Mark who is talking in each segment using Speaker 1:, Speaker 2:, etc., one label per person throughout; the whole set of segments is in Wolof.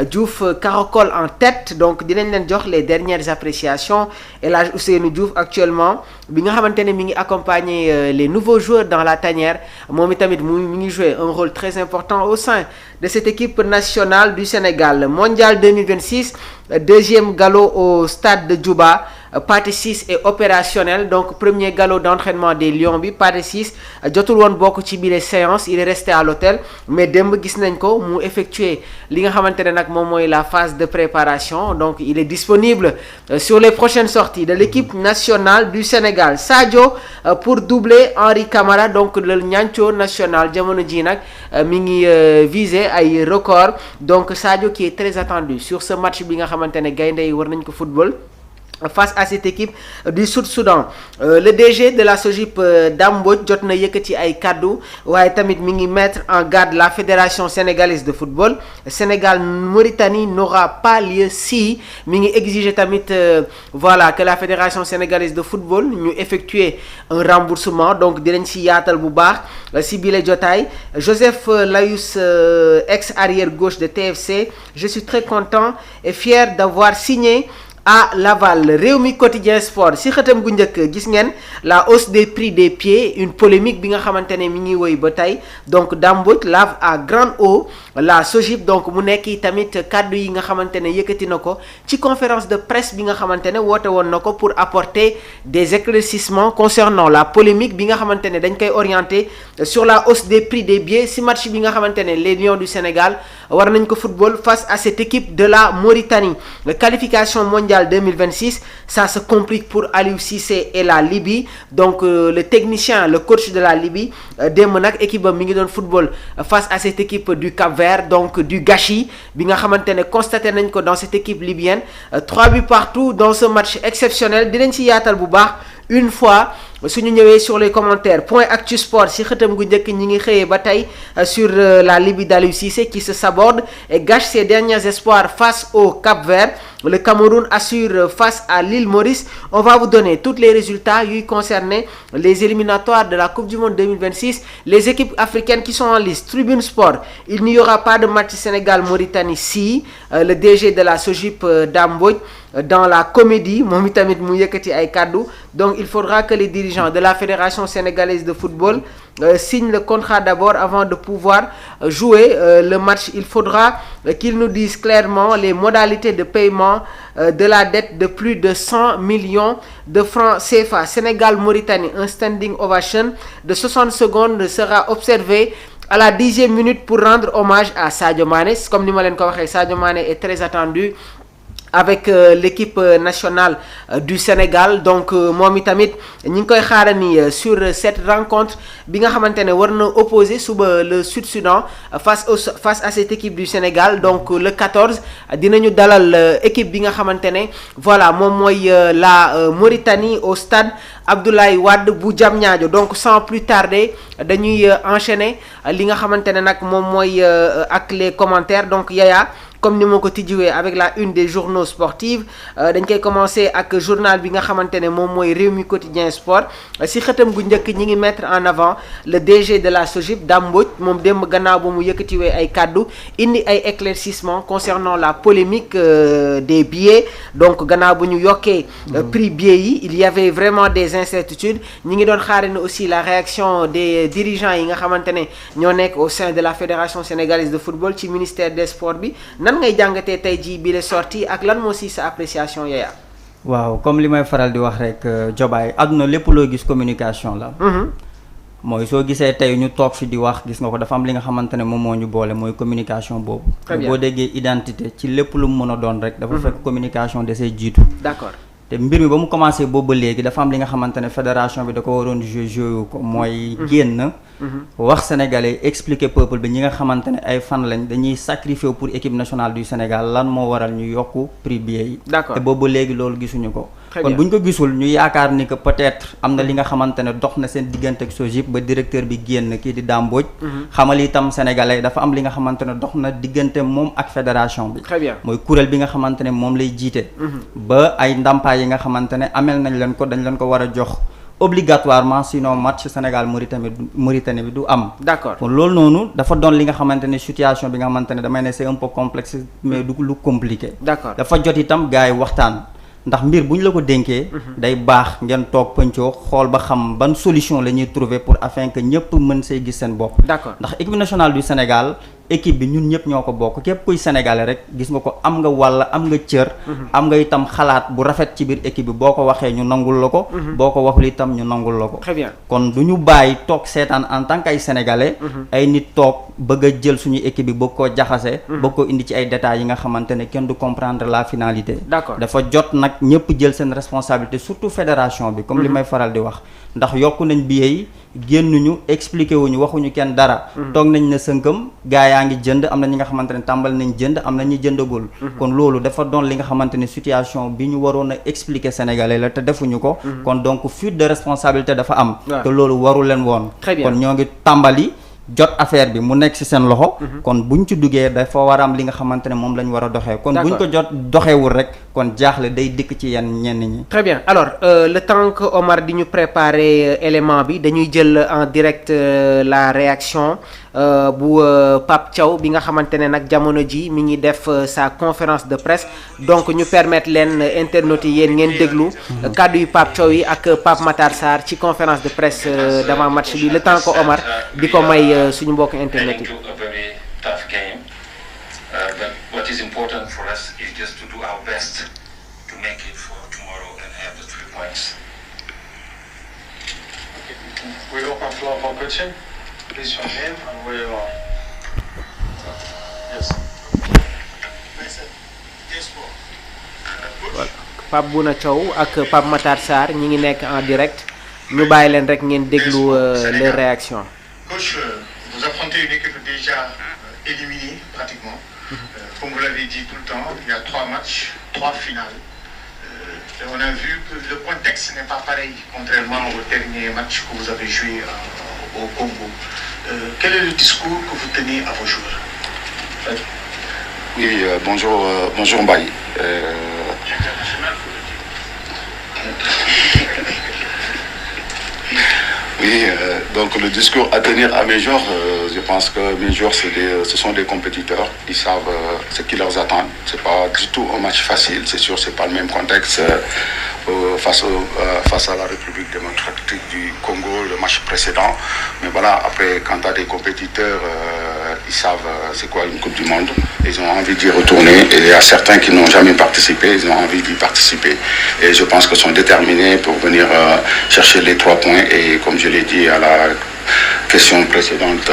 Speaker 1: Diouf caracole en tête donc dinañ leen jox les dernières appréciations El Hadj Ousseynou Diouf actuellement bi nga xamante ne mi ngi accompagner les nouveaux joueurs dans la tanière moom itamit mi ngi jouer un rôle très important au sein de cette équipe nationale du Sénégal mondial 2026 deuxième galop au stade de Djouba. Pathé Ciss est opérationnel donc premier galop d'entraînement des Lions bi Pathé Ciss jotul woon bokk ci bile séance il est resté à l'hôtel mais démb gis nañ ko mu effectuer li nga xamante ne nag moom mooy la phase de préparation donc il est disponible sur les prochaines sorties de l'équipe nationale du Sénégal Sadio pour doubler Henri Camara donc le ñanco national jamono ji nag mi ngi viser ay records donc Sadio qui est très attendu sur ce match bi nga xamante ne gaynde yi war nañ ko football face à cette équipe du Sud-Soudan le DG de la SOGIP Dame Mbodj jot na yëkkati ay kaddu waaye tamit mi ngi mettre en garde la fédération sénégalaise de football Sénégal Mauritanie n'aura pas lieu si mi ngi exiger tamit voilà que la fédération sénégalaise de football ñu effectuer un remboursement donc dinañ ci yaatal bu baax si bile jotaay Joseph Layous ex arrière gauche de TFC je suis très content et fier d'avoir signé à Laval Rewmi Quotidien Sport si xëtam gu njëkk gis ngeen la hausse des prix des pieds une polémique bi nga xamante ne mi ngi woy ba tey donc Dame Mbodj lave à grande eau la SOGIP donc mu nekk tamit kàddu yi nga xamante ne yëkkati na ko ci conférence de presse bi nga xamante ne woote woon na ko pour apporter des éclaircissements concernant la polémique bi nga xamante ne dañ koy orienter sur la hausse des prix des billets si match bi nga xamante ne les Lions du Sénégal war nañ ko football face à cette équipe de la Mauritanie la qualification mondiale 2026 ça se complique pour Aliou Cissé et la Libye donc le technicien le coach de la Libye démb nag équipe mi ngi doon football face à cette équipe du Cap-Vert donc du gâchis bi nga xamante ne constaté nañ ko dans cette équipe libyenne 3 buts partout dans ce match exceptionnel dinañ ci yaatal bu baax une fois suñu ñëwee sur les commentaires point actu sport si xëtam gu njëkk ñi ngi xëyee ba tey sur la Libye d'Aliou Cissé qui se saborde et gâche ses derniers espoirs face au Cap-Vert le Cameroun assure face à l'île Maurice on va vous donner tous les résultats yuy concerner les éliminatoires de la Coupe du Monde 2026 les équipes africaines qui sont en lice Tribune Sport il n'y aura pas de match Sénégal-Mauritanie si le DG de la SOGIP Dame Mbodj dans la comédie moom itamit mu yëkkati ay kaddu donc il faudra que les dirigeants de la Fédération sénégalaise de football signent le contrat d'abord avant de pouvoir jouer le match il faudra qu'ils nous disent clairement les modalités de paiement de la dette de plus de 100 millions de francs CFA Sénégal-Mauritanie un standing ovation de 60 secondes sera observé à la 10e minute pour rendre hommage à Sadio Mané comme ni ma leen ko waxee Sadio Mané est très attendu avec l'équipe nationale du Sénégal donc moom itamit ñi ngi koy xaarani sur cette rencontre bi nga xamante ne war na opposer suba le Sud-Soudan face à cette équipe du Sénégal donc le 14 dinañu dalal équipe bi nga xamante ne voilà moom mooy la Mauritanie au stade Abdoulaye Wade bu Diamniadio donc sans plus tarder dañuy enchaîner li nga xamante ne nag moom mooy ak les commentaires donc Yaya comme ni ma ko tijjiwee avec la une des journaux sportifs dañ koy commencer ak journal bi nga xamante ne moom mooy Rewmi Quotidien Sport si xëtam gu njëkk ñi ngi mettre en avant le DG de la SOGIP Dame Mbodj moom démb gannaaw ba mu yëkkatiwee ay kaddu indi ay éclaircissements concernant la polémique des billets donc gannaaw bu ñu yokkee prix billets yi il y avait vraiment des incertitudes ñi ngi doon xaarandi aussi la réaction des dirigeants yi nga xamante ne ñoo nekk au sein de la Fédération sénégalaise de football ci ministère des sports bi ngay jàngatee tey jii bi la sortie ak lan moo si sa appréciation Yaya
Speaker 2: waaw comme li may faral di wax rek Jobaay àdduna lépp loo gis communication la mooy soo gisee tey ñu toog fi di wax gis nga ko dafa am li nga xamante ne moom moo ñu boole mooy communication boobu boo déggee identité ci lépp lu mu mën a doon rek dafa fekk communication de say jiitu d'accord te mbir mi ba mu commencé boobu ba léegi dafa am li nga xamante ne fédération bi da ko waroon joué ko mooy génn wax sénégalais expliquer peuple bi ñi nga xamante ne ay fan lañ dañuy sacrifier pour équipe nationale du Sénégal lan moo waral ñu yokku prix billet yi te boobu ba léegi loolu gisuñu ko kon bu ñu ko gisul ñu yaakaar ni que peut-être am na li nga xamante ne dox na seen diggante ak SOGIP ba directeur bi génn kii di Dame Mbodj xamal itam sénégalais dafa am li nga xamante ne dox na diggante moom ak fédération bi mooy kuréel bi nga xamante ne moom lay jiite ba ay ndàmpaay yi nga xamante ne amel nañ leen ko dañ leen ko war a jox obligatoirement sinon match Sénégal Mauritanie bi du am.
Speaker 1: d'accord
Speaker 2: kon loolu noonu dafa doon li nga xamante ne situation bi nga xamante ne damay ne c'est un peu complexe mais du lu compliqué.
Speaker 1: d'accord
Speaker 2: dafa jot itam gars yi waxtaan. ndax mbir bu ñu la ko dénkee. day baax ngeen toog pëncoo xool ba xam ban solution la ñuy trouver pour afin que ñëpp mën see gis seen bopp.
Speaker 1: d'accord
Speaker 2: ndax équipe nationale du Sénégal équipe bi ñun ñëpp ñoo ko bokk képp kuy sénégalais rek gis nga ko am nga walla am nga cër. am nga itam xalaat bu rafet ci biir équipe bi boo ko waxee ñu nangul la ko. boo ko waxul itam ñu nangul la ko.
Speaker 1: très bien
Speaker 2: kon du ñu bàyyi toog seetaan en tant que ay sénégalais. ay nit toog bëgg a jël suñu équipe bi bëgg koo jaxase. bëgg ko indi ci ay détails yi nga xamante ne kenn du comprendre la finalité.
Speaker 1: d'accord
Speaker 2: dafa jot nag ñëpp jël seen responsabilité surtout fédération bi. comme li may faral di wax ndax yokku nañ billets yi génnuñu expliqué wuñu waxuñu kenn dara. toog nañ ne sënkam gaa yaa ngi jënd am na ñi nga xamante ne tàmbal nañ jënd am na ñi jëndagul. kon loolu dafa doon li nga xamante ne situation bi ñu waroon a expliquer sénégalais la te defuñu ko. kon donc fuite de responsabilité dafa am. te loolu waru leen woon. kon ñoo ngi tàmbali. jot affaire bi mu nekk ci seen loxo. kon buñ ci duggee dafa war a am li nga xamante ne moom la ñu war a doxee. kon buñ ko jot doxewul rek kon jaaxle day dikk ci yenn ñenn ñi.
Speaker 1: très bien alors le temps que Omar di ñu préparer élément bi dañuy jël en direct la réaction bu Pape Thiaw bi nga xamante ne nag jamono ji mi ngi def sa conférence de presse donc ñu permettre leen internautes yi yéen ngeen déglu kàddu yu Pape Thiaw yi ak Pape Matar Sarr ci conférence de presse d'avant match bi le temps que Omar di ko may suñu mbokk internet yi.
Speaker 3: But what is important for us is just to do our best to make it for tomorrow and have the 3 points. Okay. We open floor for coaching. Please your name and where you are. Yes.
Speaker 1: Pape Bouna Thiaw ak Pape Matar Sarr ñi ngi nekk en direct ñu bàyyi leen rek ngeen déglu leur réaction.
Speaker 3: Coach, vous affrontez une équipe déjà éliminée pratiquement. Comme vous l'avez dit tout le temps, il y a 3 matchs, 3 finales. Et on a vu que le contexte n'est pas pareil, contrairement au dernier match que vous avez joué au Congo. Quel est le discours que vous tenez à vos joueurs?
Speaker 4: Oui, bonjour Mbaye. Oui, donc le discours à tenir à mes joueurs, je pense que mes joueurs ce sont des compétiteurs, ils savent ce qui leur attend. C'est pas du tout un match facile, c'est sûr, c'est pas le même contexte face à la République démocratique du Congo, le match précédent. Mais voilà, après quand tu as des compétiteurs, ils savent c'est quoi une Coupe du Monde, ils ont envie d'y retourner et il y a certains qui n'ont jamais participé, ils ont envie d'y participer et je pense qu'ils sont déterminés pour venir chercher les 3 points et comme je l'ai dit à la question précédente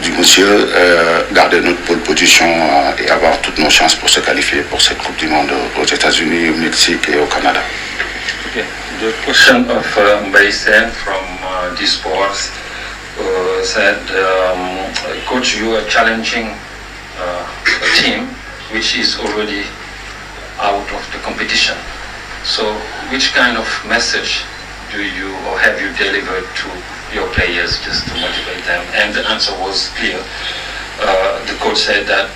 Speaker 4: du monsieur, garder notre pole position et avoir toutes nos chances pour se qualifier pour cette Coupe du Monde aux États-Unis, au Mexique et au Canada.
Speaker 3: Okay. The question of Mbaye Sen from D-Sports said, Coach, you are challenging a team which is already out of the competition. So which kind of message do you or have you delivered to your players just to motivate them? And the answer was clear. The coach said that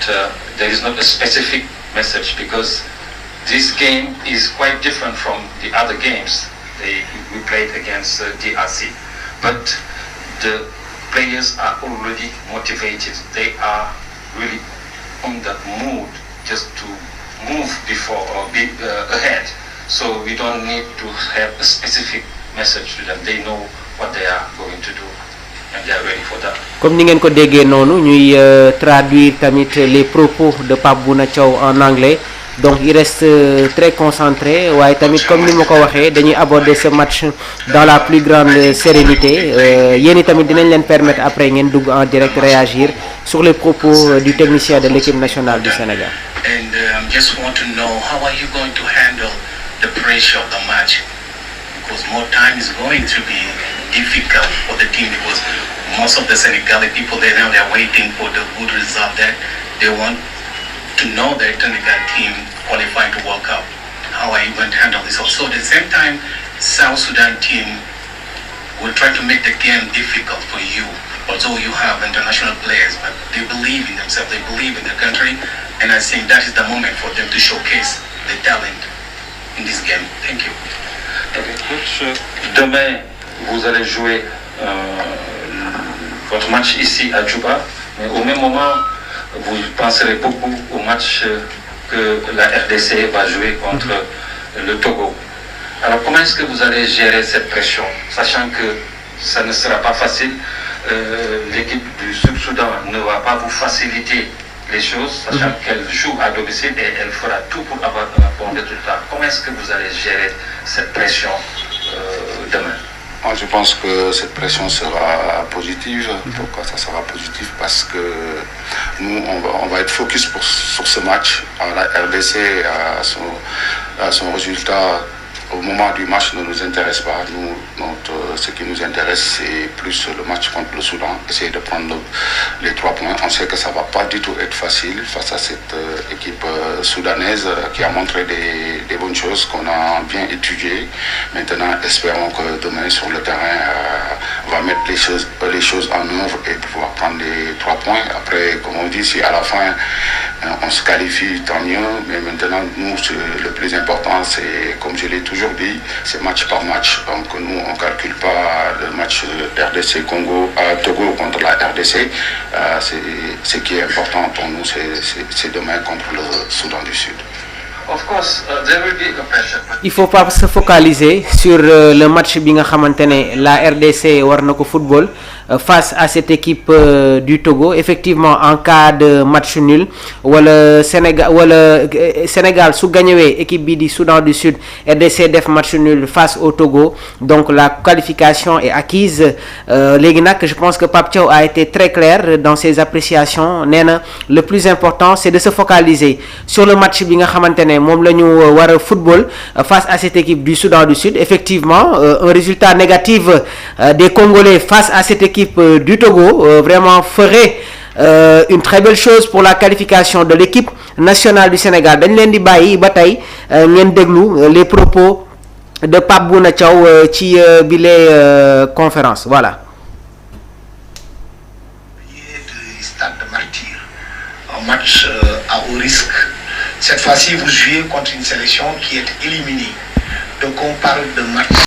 Speaker 3: there is not a specific message because this game is quite different from the other games we played against DRC. But the players are already motivated. They are really on that mood just to move before or be ahead. So we don't need to have a specific message to them. They know what they are going to do and they are ready for that.
Speaker 1: Comme ni ngeen ko déggee noonu ñuy traduire tamit les propos de Pape Bouna Thiaw en anglais. Donc il reste très concentré waaye tamit comme ni ma ko waxee dañuy aborder ce match dans la plus grande sérénité yéen tamit dinañ leen permettre après ngeen dugg en direct réagir sur les propos du technicien de l'équipe nationale du Sénégal.
Speaker 3: And just want to know how are you going to handle the pressure of the match because more time is going to be difficult for the team because most of the Senegalese people they're waiting for the good result that they want to know the Senegal team qualifying to World Cup. How are you going to handle this? Also, at the same time, South Sudan team will try to make the game difficult for you. Although you have international players, but they believe in themselves, they believe in the country, and I think that is the moment for them to showcase the talent in this game. Thank you. Demain, vous allez jouer votre match ici à Djouba, mais au même moment, vous penserez beaucoup au match que la RDC va jouer contre le Togo. Alors comment est-ce que vous allez gérer cette pression, sachant que ça ne sera pas facile, l'équipe du Sud-Soudan ne va pas vous faciliter les choses, sachant qu'elle joue à domicile et elle fera tout pour avoir un bon résultat. Comment est-ce que vous allez gérer cette pression demain?
Speaker 4: Moi, je pense que cette pression sera positive. Pourquoi ça sera positif? Parce que nous, on va être focus sur ce match. La RDC, à son résultat, au moment du match, ne nous intéresse pas. Ce qui nous intéresse, c'est plus le match contre le Soudan. Essayer de prendre les 3 points. On sait que ça ne va pas du tout être facile face à cette équipe soudanaise qui a montré des bonnes choses qu'on a bien étudiées. Maintenant, espérons que demain, sur le terrain, on va mettre les choses en œuvre et pouvoir prendre les 3 points. Après, comme on dit, si à la fin, on se qualifie, tant mieux. Mais maintenant, nous, le plus important, c'est, comme je l'ai toujours dit, c'est match par match. Donc nous, on ne calcule pas le match RDC Congo à Togo contre la RDC. Ce qui est important pour nous, c'est demain contre le Soudan du Sud.
Speaker 1: Il faut pas se focaliser sur le match bi nga xamantene la RDC war na ko football face à cette équipe du Togo. Effectivement, en cas de match nul wala Sénégal su gagné équipe bi di Soudan du Sud, RDC def match nul face au Togo, donc la qualification est acquise. Légui nak, je pense que Pape Thiaw a été très clair dans ses appréciations. Néna le plus important, c'est de se focaliser sur le match bi nga xamantene mom lañu wara football face à cette équipe du Soudan du Sud. Effectivement, un résultat négatif des Congolais face à cette équipe du Togo vraiment ferait une très belle chose pour la qualification de l'équipe nationale du Sénégal. Dañ leen di bayyi ba tay ngeen déglu les propos de Pape Bouna Thiaw ci bile conférence. Voilà.
Speaker 5: Stade de Martyr, un match à haut risque. Cette fois-ci, vous jouez contre une sélection qui est éliminée. Donc on parle de match